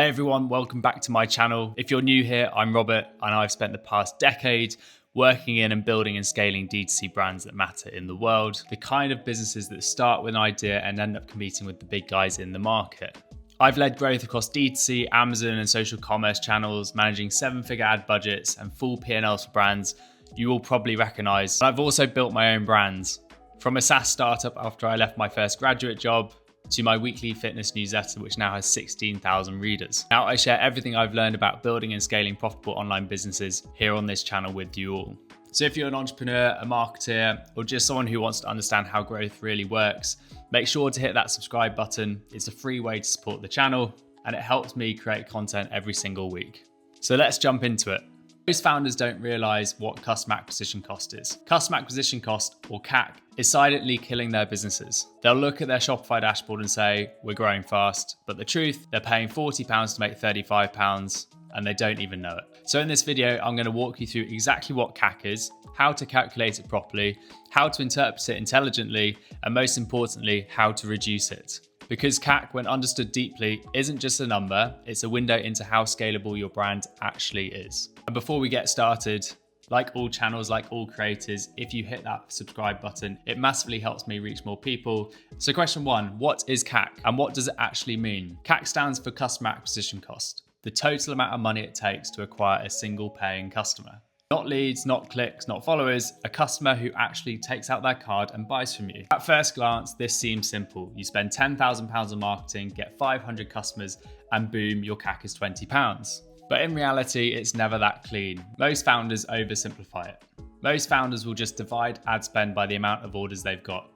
Hey everyone, welcome back to my channel. If you're new here, I'm Robert and I've spent the past decade working in and building and scaling D2C brands that matter in the world, the kind of businesses that start with an idea and end up competing with the big guys in the market. I've led growth across D2C, Amazon and social commerce channels, managing 7-figure ad budgets and full P&Ls for brands you will probably recognize. I've also built my own brands, from a SaaS startup after I left my first graduate job, to my weekly fitness newsletter, which now has 16,000 readers. Now I share everything I've learned about building and scaling profitable online businesses here on this channel with you all. So if you're an entrepreneur, a marketer, or just someone who wants to understand how growth really works, make sure to hit that subscribe button. It's a free way to support the channel and it helps me create content every single week. So let's jump into it. Most founders don't realize what customer acquisition cost is. Customer acquisition cost, or CAC, is silently killing their businesses. They'll look at their Shopify dashboard and say, we're growing fast, but the truth, they're paying £40 to make £35 and they don't even know it. So in this video, I'm going to walk you through exactly what CAC is, how to calculate it properly, how to interpret it intelligently, and most importantly, how to reduce it. Because CAC, when understood deeply, isn't just a number, it's a window into how scalable your brand actually is. And before we get started, like all channels, like all creators, if you hit that subscribe button, it massively helps me reach more people. So question one, what is CAC and what does it actually mean? CAC stands for customer acquisition cost, the total amount of money it takes to acquire a single paying customer. Not leads, not clicks, not followers, a customer who actually takes out their card and buys from you. At first glance, this seems simple. You spend £10,000 on marketing, get 500 customers, and boom, your CAC is £20. But in reality, it's never that clean. Most founders oversimplify it. Most founders will just divide ad spend by the amount of orders they've got,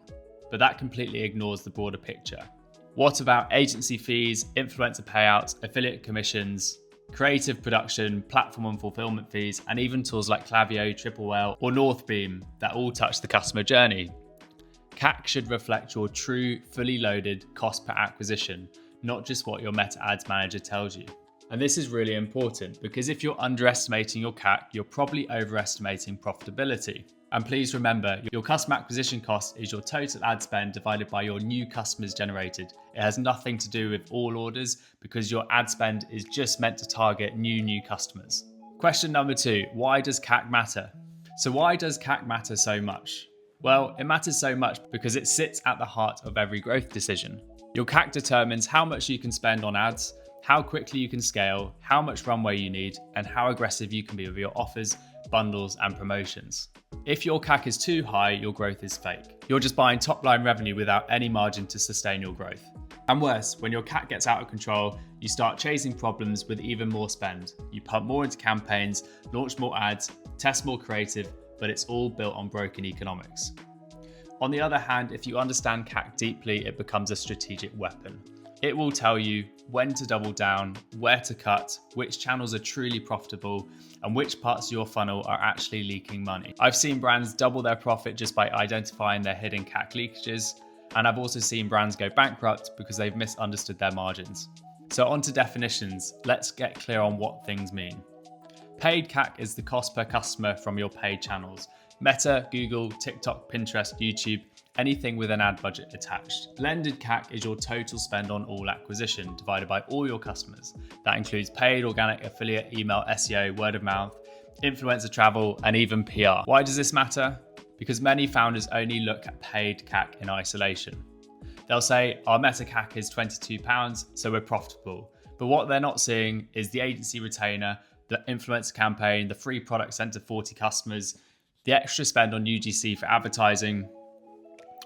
but that completely ignores the broader picture. What about agency fees, influencer payouts, affiliate commissions, creative production, platform and fulfillment fees, and even tools like Klaviyo, Triple L, or Northbeam that all touch the customer journey? CAC should reflect your true, fully loaded cost per acquisition, not just what your Meta Ads Manager tells you. And this is really important because if you're underestimating your CAC, you're probably overestimating profitability. And please remember, your customer acquisition cost is your total ad spend divided by your new customers generated. It has nothing to do with all orders because your ad spend is just meant to target new customers. Question number two, why does CAC matter? So why does CAC matter so much? Well, it matters so much because it sits at the heart of every growth decision. Your CAC determines how much you can spend on ads, how quickly you can scale, how much runway you need, and how aggressive you can be with your offers, bundles, and promotions. If your CAC is too high, your growth is fake. You're just buying top-line revenue without any margin to sustain your growth. And worse, when your CAC gets out of control, you start chasing problems with even more spend. You pump more into campaigns, launch more ads, test more creative, but it's all built on broken economics. On the other hand, if you understand CAC deeply, it becomes a strategic weapon. It will tell you when to double down, where to cut, which channels are truly profitable, and which parts of your funnel are actually leaking money. I've seen brands double their profit just by identifying their hidden CAC leakages, and I've also seen brands go bankrupt because they've misunderstood their margins. So on to definitions, let's get clear on what things mean. Paid CAC is the cost per customer from your paid channels. Meta, Google, TikTok, Pinterest, YouTube, anything with an ad budget attached. Blended CAC is your total spend on all acquisition divided by all your customers. That includes paid, organic, affiliate, email, SEO, word of mouth, influencer travel, and even PR. Why does this matter? Because many founders only look at paid CAC in isolation. They'll say, our Meta CAC is £22, so we're profitable. But what they're not seeing is the agency retainer, the influencer campaign, the free product sent to 40 customers, the extra spend on UGC for advertising.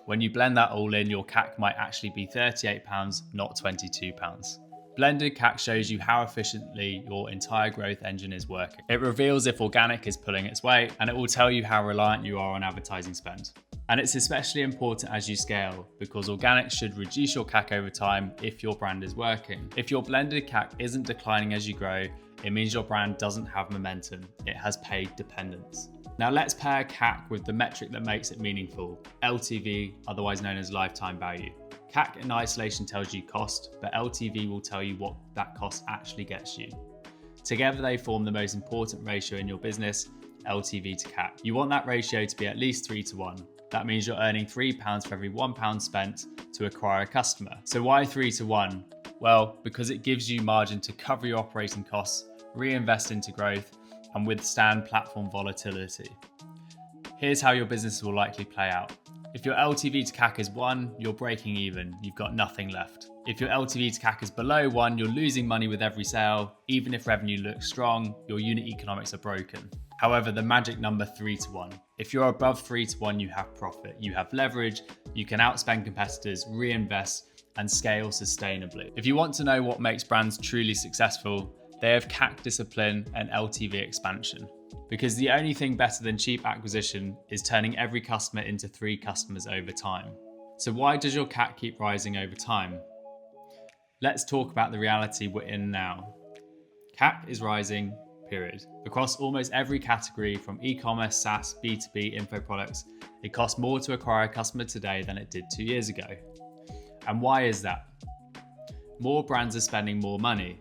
When you blend that all in, your CAC might actually be £38, not £22. Blended CAC shows you how efficiently your entire growth engine is working. It reveals if organic is pulling its weight, and it will tell you how reliant you are on advertising spend. And it's especially important as you scale because organic should reduce your CAC over time if your brand is working. If your blended CAC isn't declining as you grow, it means your brand doesn't have momentum. It has paid dependence. Now let's pair CAC with the metric that makes it meaningful, LTV, otherwise known as lifetime value. CAC in isolation tells you cost, but LTV will tell you what that cost actually gets you. Together they form the most important ratio in your business, LTV to CAC. You want that ratio to be at least 3-to-1. That means you're earning £3 for every £1 spent to acquire a customer. So why 3-to-1? Well, because it gives you margin to cover your operating costs, reinvest into growth, and withstand platform volatility. Here's how your business will likely play out. If your LTV to CAC is 1, you're breaking even, you've got nothing left. If your LTV to CAC is below 1, you're losing money with every sale. Even if revenue looks strong, your unit economics are broken. However, the magic number 3 to 1. If you're above 3 to 1, you have profit, you have leverage, you can outspend competitors, reinvest, and scale sustainably. If you want to know what makes brands truly successful, they have CAC discipline and LTV expansion. Because the only thing better than cheap acquisition is turning every customer into 3 customers over time. So why does your CAC keep rising over time? Let's talk about the reality we're in now. CAC is rising, period. Across almost every category, from e-commerce, SaaS, B2B, info products, it costs more to acquire a customer today than it did 2 years ago. And why is that? More brands are spending more money.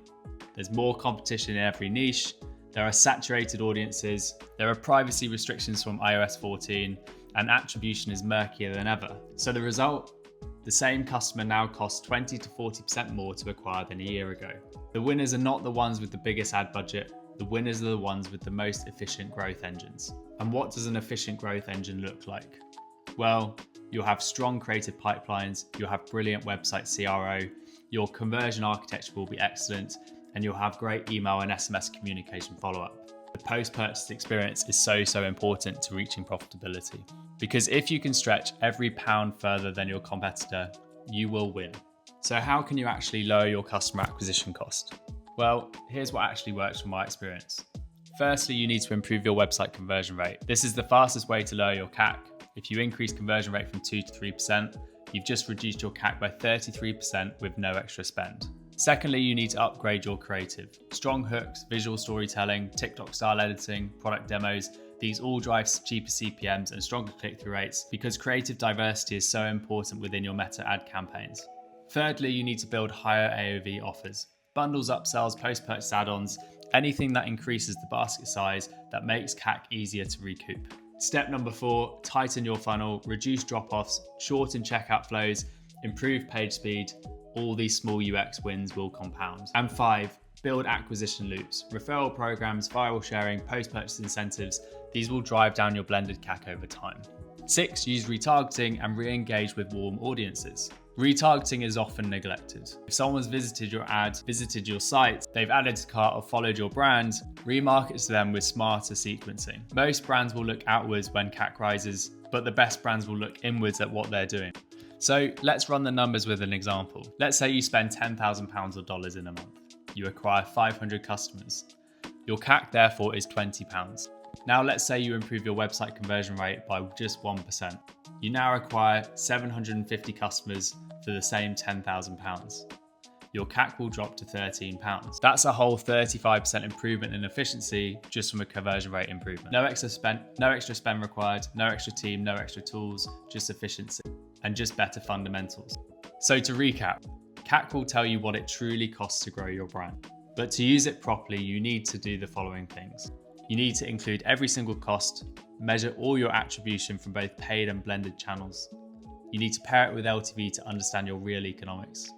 There's more competition in every niche. There are saturated audiences. There are privacy restrictions from iOS 14, and attribution is murkier than ever. So the result? The same customer now costs 20 to 40% more to acquire than a year ago. The winners are not the ones with the biggest ad budget. The winners are the ones with the most efficient growth engines. And what does an efficient growth engine look like? Well, you'll have strong creative pipelines, you'll have brilliant website CRO, your conversion architecture will be excellent, and you'll have great email and SMS communication follow-up. The post-purchase experience is so important to reaching profitability. Because if you can stretch every pound further than your competitor, you will win. So how can you actually lower your customer acquisition cost? Well, here's what actually works from my experience. Firstly, you need to improve your website conversion rate. This is the fastest way to lower your CAC. If you increase conversion rate from 2 to 3%, you've just reduced your CAC by 33% with no extra spend. Secondly, you need to upgrade your creative. Strong hooks, visual storytelling, TikTok style editing, product demos, these all drive cheaper CPMs and stronger click-through rates because creative diversity is so important within your meta ad campaigns. Thirdly, you need to build higher AOV offers. Bundles, upsells, post-purchase add-ons, anything that increases the basket size that makes CAC easier to recoup. Step number 4, tighten your funnel, reduce drop-offs, shorten checkout flows, improve page speed. All these small UX wins will compound. And 5, build acquisition loops, referral programs, viral sharing, post-purchase incentives. These will drive down your blended CAC over time. 6, use retargeting and re-engage with warm audiences. Retargeting is often neglected. If someone's visited your ad, visited your site, they've added to cart or followed your brand, remarket to them with smarter sequencing. Most brands will look outwards when CAC rises, but the best brands will look inwards at what they're doing. So let's run the numbers with an example. Let's say you spend £10,000 or dollars in a month. You acquire 500 customers. Your CAC therefore is £20. Now let's say you improve your website conversion rate by just 1%. You now acquire 750 customers for the same £10,000. Your CAC will drop to £13. That's a whole 35% improvement in efficiency just from a conversion rate improvement. No extra spend required, no extra team, no extra tools, just efficiency and just better fundamentals. So to recap, CAC will tell you what it truly costs to grow your brand. But to use it properly, you need to do the following things. You need to include every single cost, measure all your attribution from both paid and blended channels. You need to pair it with LTV to understand your real economics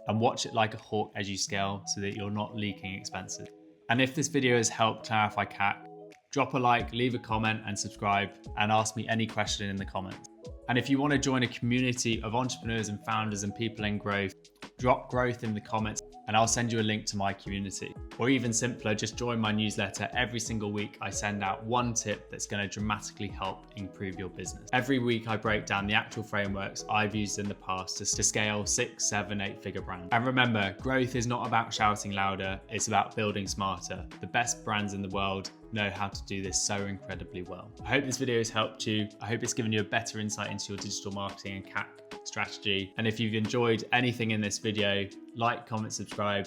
and watch it like a hawk as you scale so that you're not leaking expenses. And if this video has helped clarify CAC, drop a like, leave a comment and subscribe and ask me any question in the comments. And if you want to join a community of entrepreneurs and founders and people in growth, drop growth in the comments and I'll send you a link to my community. Or even simpler, just join my newsletter. Every single week I send out one tip that's going to dramatically help improve your business. Every week I break down the actual frameworks I've used in the past to scale 6, 7, 8-figure brands. And remember, growth is not about shouting louder, it's about building smarter. The best brands in the world know how to do this so incredibly well. I hope this video has helped you. I hope it's given you a better insight into your digital marketing and CAC strategy. And if you've enjoyed anything in this video, like, comment, subscribe,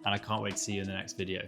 and I can't wait to see you in the next video.